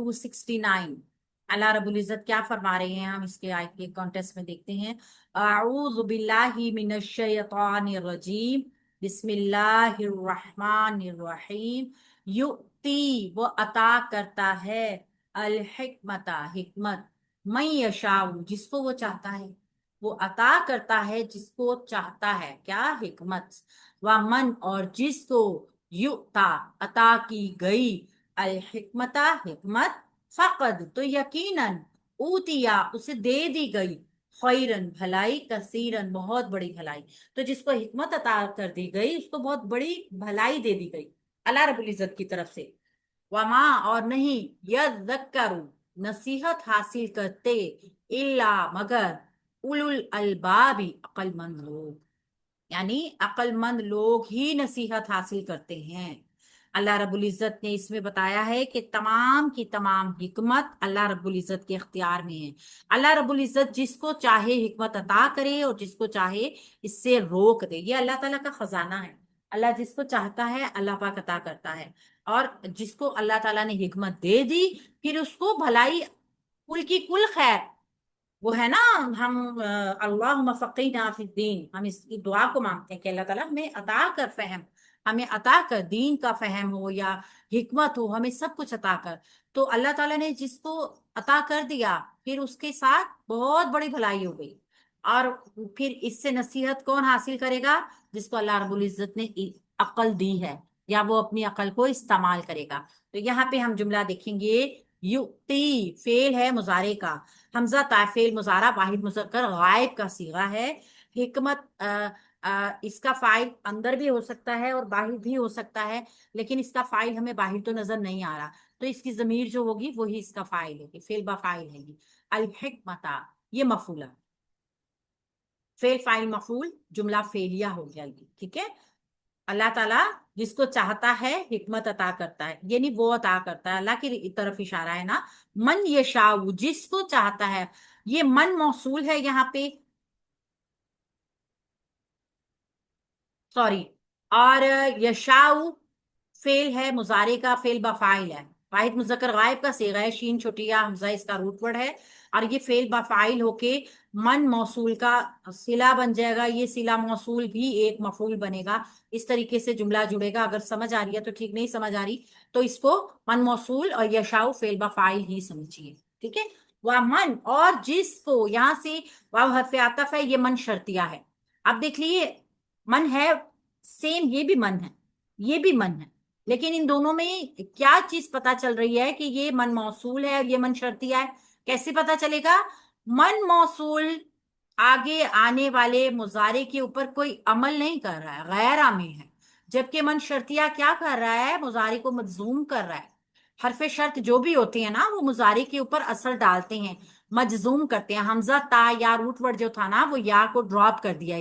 269 अल्लाह रब्बुल इज्जत क्या फरमा रहे हैं, हम इसके आयत के कॉन्टेक्स्ट में देखते हैं। अऊज़ु बिल्लाहि मिनश शैतानिर रजीम, बिस्मिल्लाहिर रहमानिर रहीम। युक्ति वो अता करता है, अल हिकमता हिकमत, मैं यशाऊ जिसको वो चाहता है, वो अता करता है जिसको चाहता है क्या, हिकमत। व मन और जिसको युक्ता अता की गई, अल हिकमता हिकमत, फकद तो यकीनन, ऊतिया उसे दे दी गई, खैरन भलाई, कसीरन बहुत बड़ी भलाई। तो जिसको हिकमत अता कर दी गई उसको बहुत बड़ी भलाई दे दी गई अल्लाह रब्बुल इज्जत की तरफ से। वमा और नहीं, यذकरु नसीहत हासिल करते, इल्ला मगर, उलुल अलबाबी अक्लमंद लोग, यानी अक्लमंद लोग ही नसीहत हासिल करते हैं। अल्लाह रब्बुल इज्जत ने इसमें बताया है कि तमाम की तमाम हिकमत अल्लाह रब्बुल इज्जत के इख्तियार में है। अल्लाह रब्बुल इज्जत जिसको चाहे हिकमत अता करे और जिसको चाहे इससे रोक दे, ये अल्लाह ताला का खजाना है। अल्लाह जिसको चाहता है अल्लाह पाक अता करता है, और जिसको अल्लाह ताला ने हिकमत दे दी फिर उसको भलाई, कुल की कुल खैर, वो है ना। हम अल्लाहुम्मा फ़क़ीना फ़िद्दीन, हम इसकी दुआ को मांगते हैं कि अल्लाह ताला हमें अता कर फहम, हमें अता कर दीन का फहम हो या हिकमत हो, हमें सब कुछ अता कर। तो अल्लाह ताला ने जिसको अता कर दिया फिर उसके साथ बहुत बड़ी भलाई हो गई। और फिर इससे नसीहत कौन हासिल करेगा, जिसको अल्लाह रब्बुल इज्जत ने अक्ल दी है या वो अपनी अक्ल को इस्तेमाल करेगा। तो यहाँ पे हम जुमला देखेंगे, युक्ति फेल है मुजारे का, हमजा ताफेल मुजारा वाहिद मुज़क्कर गायब का सीगा है। हिकमत इसका फाइल अंदर भी हो सकता है और बाहिर भी हो सकता है, लेकिन इसका फाइल हमें बाहिर तो नजर नहीं आ रहा, तो इसकी जमीर जो होगी वही इसका फाइल है, फेल बा फाइल है। अल हिकमता ये मफूला, फेल फाइल मफूल, जुमला फेलिया हो गया ये, ठीक है। अल्लाह ताला जिसको चाहता है हिकमत अता करता है, यानी वो अता करता है, अल्लाह की तरफ इशारा है ना। मन यशाऊ जिसको चाहता है, ये मन मौसूल है यहाँ पे, सॉरी। और यशाऊ फेल है मुजारे का, फेल बफाइल है, वाहिद मुजक्कर गायब का सेगा है, शीन छोटिया हमजा इसका रूट वर्ड है, और ये फेल बफाइल होके मन मौसूल का सिला बन जाएगा। ये सिला मौसूल भी एक मफूल बनेगा। इस तरीके से जुमला जुड़ेगा। अगर समझ आ रही है तो ठीक, नहीं समझ आ रही तो इसको मन मौसूल और यशाऊ फेल बफाइल ही समझिए, ठीक है। वह मन और जिसको, यहाँ से वाव हरफ आतफ है, ये मन शर्तिया है। अब देख लिए, मन है सेम, ये भी मन है, ये भी मन है, लेकिन इन दोनों में क्या चीज पता चल रही है कि ये मन मौसूल है और ये मन शर्तिया है। कैसे पता चलेगा, मन मौसूल आगे आने वाले मुजारे के ऊपर कोई अमल नहीं कर रहा है, गैर आमिल है, जबकि मन शर्तिया क्या कर रहा है, मुजारे को मजजूम कर रहा है। हरफे शर्त जो भी होते हैं ना वो मुजारे के ऊपर असर डालते हैं, मजजूम करते हैं। हमजा ता या रूट वर्ड जो था ना वो या को ड्रॉप कर दिया,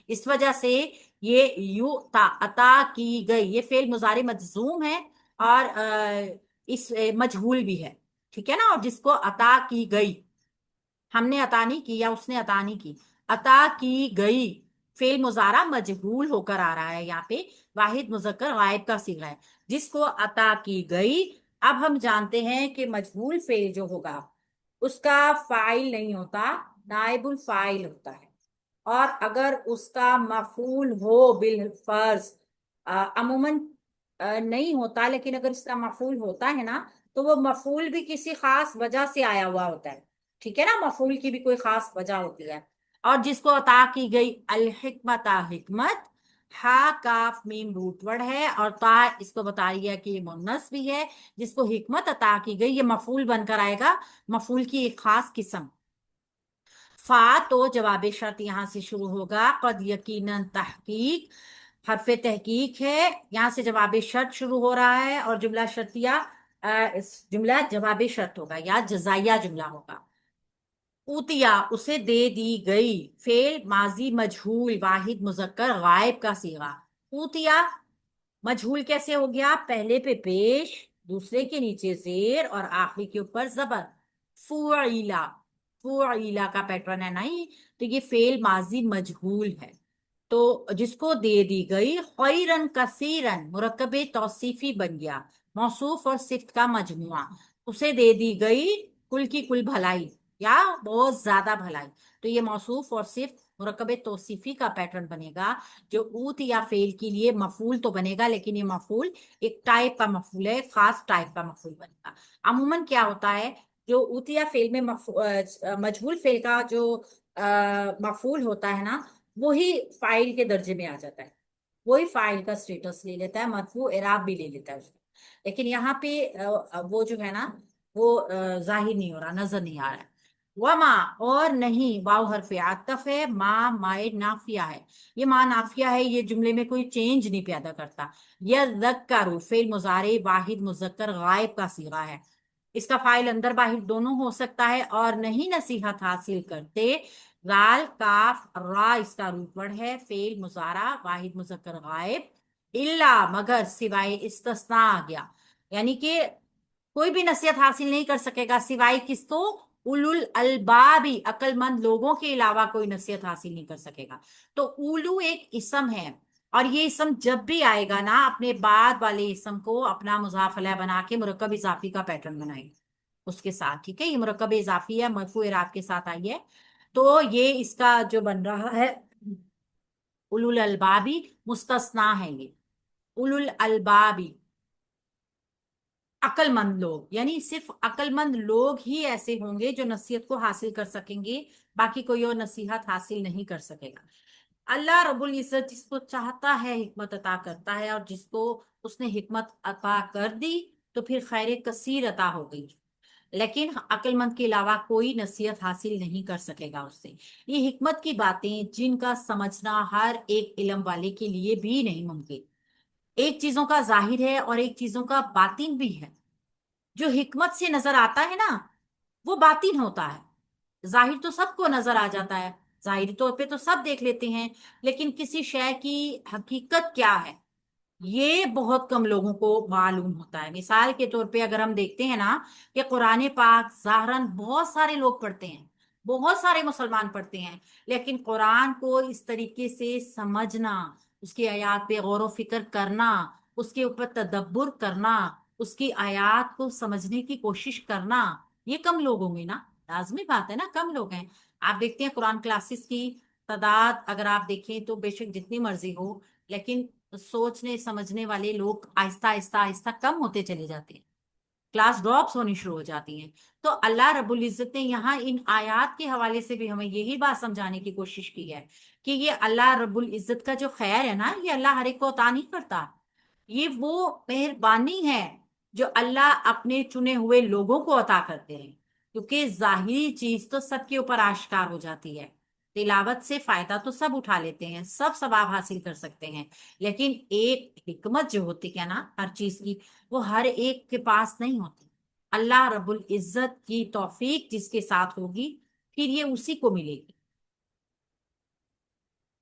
इस वजह से ये यू ता अता की गई, ये फेल मुजारे मजजूम है और इस मजहूल भी है, ठीक है ना। और जिसको अता की गई, हमने अता नहीं की या उसने अता नहीं की, अता की गई फेल मुजारा मजहूल होकर आ रहा है यहाँ पे, वाहिद मुजक्कर गायब का सीगा है, जिसको अता की गई। अब हम जानते हैं कि मजहूल फेल जो होगा उसका फाइल नहीं होता, नाइबुल फाइल होता है। और अगर उसका मफूल हो बिल फर्ज, अमूमन नहीं होता, लेकिन अगर इसका मफूल होता है ना तो वो मफूल भी किसी खास वजह से आया हुआ होता है, ठीक है ना। मफूल की भी कोई खास वजह होती है। और जिसको अता की गई, अल हिकमता हिकमत, हा काफ मीम रूट वर्ड है और ता इसको बता रही है कि ये मुन्नस भी है। जिसको हिकमत अता की गई ये मफूल बनकर आएगा, मफूल की एक खास किस्म। फा तो जवाब शर्त यहाँ से शुरू होगा, कद यकीनन तहकीक, हरफे तहकीक है, यहाँ से जवाब शर्त शुरू हो रहा है और जुमला शर्तिया, इस जुमला जवाब शर्त होगा या जजाइया जुमला होगा। ऊतिया उसे दे दी गई, फेल माजी मजहूल वाहिद मुजक्कर गायब का सीगा। ऊतिया मजहूल कैसे हो गया, पहले पे पेश, दूसरे के नीचे जेर और आखिरी के ऊपर जबर, फुईला, फुईला का पैटर्न है ना ये। तो ये फेल माजी मजहूल है, तो जिसको दे दी गई, खैरन कसीरन मुरक्कब तौसीफी बन गया, मौसूफ और सिफ्त का मजमुआ। उसे दे दी गई कुल की कुल भलाई या बहुत ज्यादा भलाई। तो ये मौसूफ और सिर्फ मुरक्कब तौसीफी का पैटर्न बनेगा। जो ऊत या फेल के लिए मफूल तो बनेगा, लेकिन ये मफूल एक टाइप का मफूल है, खास टाइप का मफूल बनेगा। अमूमन क्या होता है, जो ऊत या फेल में मजहूल फेल का जो मफूल होता है ना, वही फाइल के दर्जे में आ जाता है, वही फाइल का स्टेटस ले लेता है, मरफू एराब भी ले लेता है उसको। लेकिन यहाँ पे वो जो है ना, वो जाहिर नहीं हो रहा, नजर नहीं आ रहा है। वमा, और नहीं, वाव हरफ आतफ है, माँ माए नाफिया है। ये माँ नाफिया है, ये जुमले में कोई चेंज नहीं पैदा करता। यज़क्करु फेल मुजारे वाहिद मुजक्कर गायब का सीगा है। इसका फाइल अंदर बाहिर दोनों हो सकता है, और नहीं नसीहत हासिल करते। लाल काफ रा इसका रूट वर्ड है, फेल मुजारा वाहिद मुजक्कर गायब। इल्ला मगर, सिवाय इस्तिस्ना आ गया, यानी कि कोई भी नसीहत हासिल नहीं कर सकेगा सिवाय किसको, उलुल अलबाबी, अक्लमंद लोगों के अलावा कोई नसीहत हासिल नहीं कर सकेगा। तो उलू एक इसम है, और ये इसम जब भी आएगा ना, अपने बाद वाले इसम को अपना मुजाफ अलैह बना के मुरक्कब इजाफी का पैटर्न बनाएगा उसके साथ। ठीक है, ये मुरक्कब इजाफी है, मरफू इराब के साथ आई है। तो ये इसका जो बन रहा है, उलुल अलबाबी मुस्तस्ना है ये। उलुल अलबाबी अक्लमंद लोग, यानी सिर्फ अक्लमंद लोग ही ऐसे होंगे जो नसीहत को हासिल कर सकेंगे, बाकी कोई और नसीहत हासिल नहीं कर सकेगा। अल्लाह रब्बुल इज्जत जिसको चाहता है हिकमत अता करता है, और जिसको उसने हिकमत अता कर दी तो फिर खैर कसीर अता हो गई। लेकिन अक्लमंद के अलावा कोई नसीहत हासिल नहीं कर सकेगा उससे। ये हिकमत की बातें जिनका समझना हर एक इल्म वाले के लिए भी नहीं मुमकिन। एक चीजों का जाहिर है और एक चीजों का बातिन भी है। जो हिकमत से नजर आता है ना, वो बातिन होता है। जाहिर तो सबको नजर आ जाता है, जाहिर तौर पे तो सब देख लेते हैं, लेकिन किसी शय की हकीकत क्या है, ये बहुत कम लोगों को मालूम होता है। मिसाल के तौर पे अगर हम देखते हैं ना, कि कुरान पाक ज़ाहरन बहुत सारे लोग पढ़ते हैं, बहुत सारे मुसलमान पढ़ते हैं, लेकिन कुरान को इस तरीके से समझना, उसकी आयत पे गौर व फिक्र करना, उसके ऊपर तदब्बुर करना, उसकी आयत को समझने की कोशिश करना, ये कम लोग होंगे ना। लाजमी बात है ना, कम लोग हैं। आप देखते हैं कुरान क्लासेस की तादाद अगर आप देखें तो बेशक जितनी मर्जी हो, लेकिन सोचने समझने वाले लोग आहिस्ता आहिस्ता आहिस्ता कम होते चले जाते हैं, क्लास ड्रॉप्स होनी शुरू हो जाती हैं। तो अल्लाह रब्बुल इज्जत ने यहाँ इन आयात के हवाले से भी हमें यही बात समझाने की कोशिश की है कि ये अल्लाह रब्बुल इज्जत का जो खैर है ना, ये अल्लाह हर एक को अता नहीं करता। ये वो मेहरबानी है जो अल्लाह अपने चुने हुए लोगों को अता करते हैं, क्योंकि जाहिरी चीज तो सबके ऊपर आश्कार हो जाती है। तिलावत से फायदा तो सब उठा लेते हैं, सब सवाब हासिल कर सकते हैं, लेकिन एक हिकमत जो होती है ना हर चीज की, वो हर एक के पास नहीं होती। अल्लाह रब्बुल इज्जत की तौफीक जिसके साथ होगी, फिर ये उसी को मिलेगी।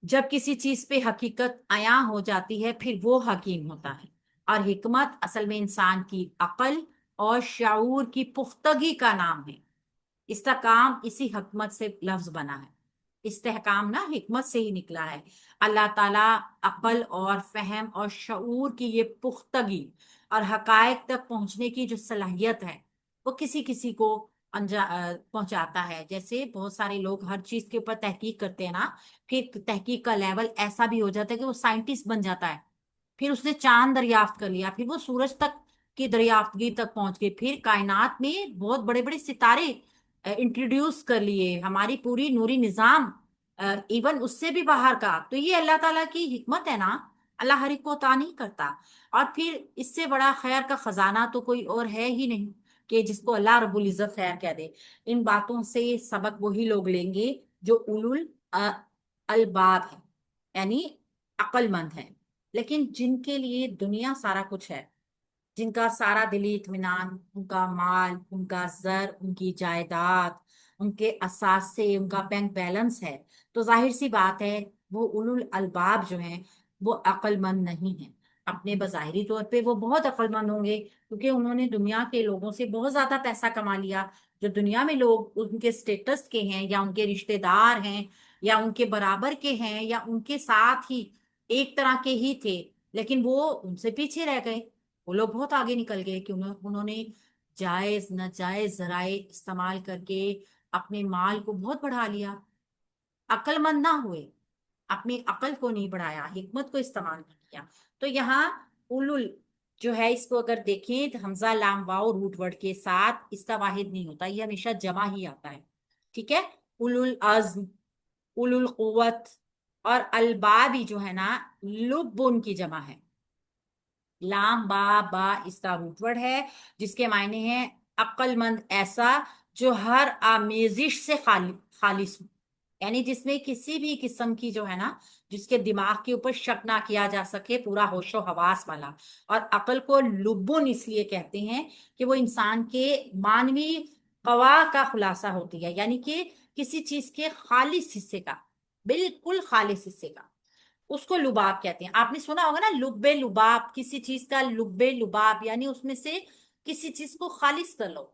जब किसी चीज पे हकीकत आया हो जाती है, फिर वो हकीम होता है। और हिकमत असल में इंसान की अकल और शऊर की पुख्तगी का नाम है। इस्तेकाम इसी हिकमत से लफ्ज बना है। इस्तेहकाम ना हिकमत से ही निकला है। अल्लाह ताला अकल और फहम और शऊर की ये पुख्तगी और हकायक तक पहुंचने की जो सलाहियत है, वो किसी किसी को पहुंचाता है। जैसे बहुत सारे लोग हर चीज के ऊपर तहकीक करते हैं ना, फिर तहकीक का लेवल ऐसा भी हो जाता है कि वो साइंटिस्ट बन जाता है। फिर उसने चांद दरियाफ्त कर लिया, फिर वो सूरज तक की दरियाफ्तगी तक पहुंच गए, फिर कायनात में बहुत बड़े बड़े सितारे इंट्रोड्यूस कर लिए, हमारी पूरी नूरी निजाम इवन उससे भी बाहर का। तो ये अल्लाह ताला की हिकमत है ना, अल्लाह हर एक को अता नहीं करता। और फिर इससे बड़ा खैर का खजाना तो कोई और है ही नहीं कि जिसको अल्लाह रब्बुल इज्जत खैर कह दे। इन बातों से सबक वही लोग लेंगे जो उलुल अलबाब है, यानी अक्लमंद है। लेकिन जिनके लिए दुनिया सारा कुछ है, जिनका सारा दिली इत्मीनान, उनका माल, उनका जर, उनकी जायदाद, उनके असासे, उनका बैंक बैलेंस है, तो जाहिर सी बात है वो उलुल अलबाब जो हैं वो अक्लमंद नहीं है। अपने बज़ाहिरी तौर पे वो बहुत अक्लमंद होंगे, क्योंकि उन्होंने दुनिया के लोगों से बहुत ज्यादा पैसा कमा लिया। जो दुनिया में लोग उनके स्टेटस के हैं, या उनके रिश्तेदार हैं, या उनके बराबर के हैं, या उनके साथ ही एक तरह के ही थे, लेकिन वो उनसे पीछे रह गए। वो लोग बहुत आगे निकल गए कि उन्होंने جائز ناجائز ذرائع استعمال کر کے اپنے مال کو بہت بڑھا لیا، عقل مند نہ ہوئے، اپنی عقل کو نہیں بڑھایا، حکمت کو استعمال نہیں کیا۔ تو یہاں اولل جو ہے، اس کو اگر دیکھیں تو حمزہ لام واؤ روٹ ورڈ کے ساتھ اس کا واحد نہیں ہوتا، یہ ہمیشہ جمع ہی آتا ہے، ٹھیک ہے؟ اولو العزم، اولو القوت، اور البابی جو ہے نا، لب ان کی جمع ہے۔ لام با با اس کا روٹ ورڈ ہے، جس کے معنی ہیں عقل مند ایسا جو ہر آمیزش سے خالص ہو، یعنی جس میں کسی بھی قسم کی جو ہے نا، جس کے دماغ کے اوپر شک نہ کیا جا سکے، پورا ہوش و حواس والا۔ اور عقل کو لبن اس لیے کہتے ہیں کہ وہ انسان کے مانوی قوا کا خلاصہ ہوتی ہے، یعنی کہ کسی چیز کے خالص حصے کا، بالکل خالص حصے کا، اس کو لباب کہتے ہیں۔ آپ نے سنا ہوگا نا، لب لباب، کسی چیز کا لب لباب، یعنی اس میں سے کسی چیز کو خالص کر لو۔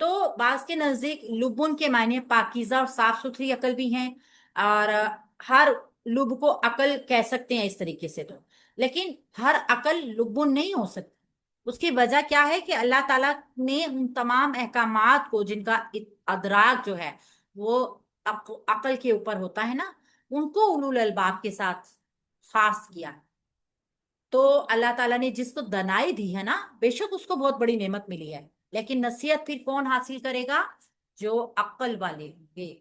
تو بعض کے نزدیک لبن کے معنی پاکیزہ اور صاف ستھری عقل بھی ہیں، اور ہر لب کو عقل کہہ سکتے ہیں اس طریقے سے تو، لیکن ہر عقل لبن نہیں ہو سکتی۔ اس کی وجہ کیا ہے کہ اللہ تعالیٰ نے ان تمام احکامات کو، جن کا ادراک جو ہے وہ عقل کے اوپر ہوتا ہے نا، ان کو اولو الالباب کے ساتھ خاص کیا۔ تو اللہ تعالیٰ نے جس کو دنائی دی ہے نا، بے شک اس کو بہت بڑی نعمت ملی ہے، لیکن نصیحت پھر کون حاصل کرے گا؟ جو عقل والے ہوں گے۔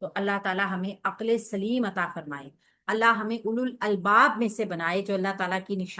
تو اللہ تعالیٰ ہمیں عقل سلیم عطا فرمائے، اللہ ہمیں اولو الالباب میں سے بنائے جو اللہ تعالیٰ کی نشان